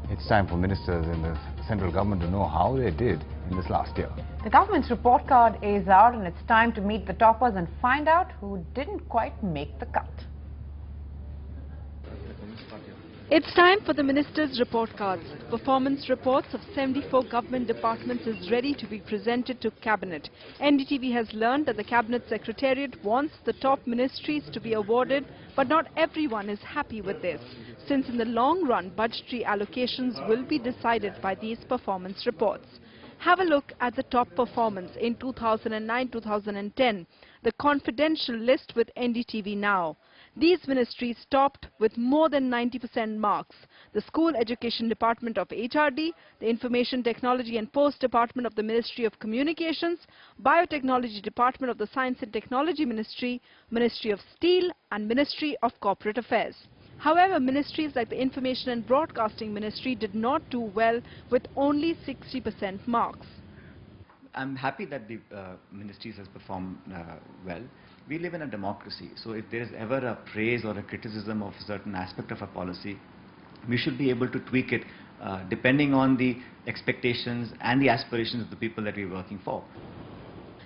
It's time for ministers in the central government to know how they did in this last year. The government's report card is out and it's time to meet the toppers and find out who didn't quite make the cut. It's time for the ministers' report cards. Performance reports of 74 government departments is ready to be presented to Cabinet. NDTV has learned that the Cabinet Secretariat wants the top ministries to be awarded, but not everyone is happy with this, since in the long run, budgetary allocations will be decided by these performance reports. Have a look at the top performance in 2009-2010, the confidential list with NDTV now. These ministries topped with more than 90% marks. The School Education Department of HRD, the Information Technology and Post Department of the Ministry of Communications, Biotechnology Department of the Science and Technology Ministry, Ministry of Steel and Ministry of Corporate Affairs. However, ministries like the Information and Broadcasting Ministry did not do well with only 60% marks. I'm happy that the ministries has performed well. We live in a democracy, so if there is ever a praise or a criticism of a certain aspect of a policy, we should be able to tweak it depending on the expectations and the aspirations of the people that we're working for.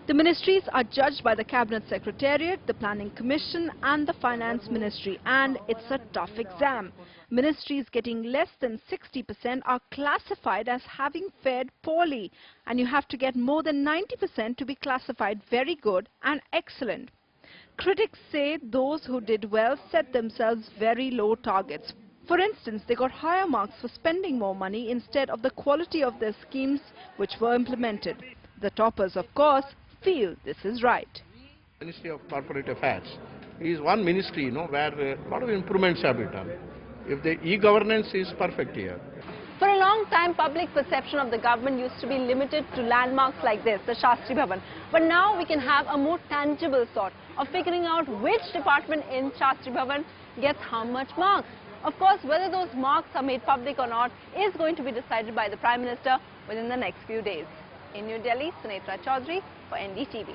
The ministries are judged by the Cabinet Secretariat, the Planning Commission and the Finance Ministry, and it's a tough exam. Ministries getting less than 60% are classified as having fared poorly, and you have to get more than 90% to be classified very good and excellent. Critics say those who did well set themselves very low targets. For instance, they got higher marks for spending more money instead of the quality of their schemes which were implemented. The toppers, of course, feel this is right. Ministry of Corporate Affairs is one ministry, where a lot of improvements have been done. If the e-governance is perfect here. For a long time, public perception of the government used to be limited to landmarks like this, the Shastri Bhavan. But now we can have a more tangible sort of figuring out which department in Shastri Bhavan gets how much marks. Of course, whether those marks are made public or not is going to be decided by the Prime Minister within the next few days. In New Delhi, Sunetra Chaudhary for NDTV.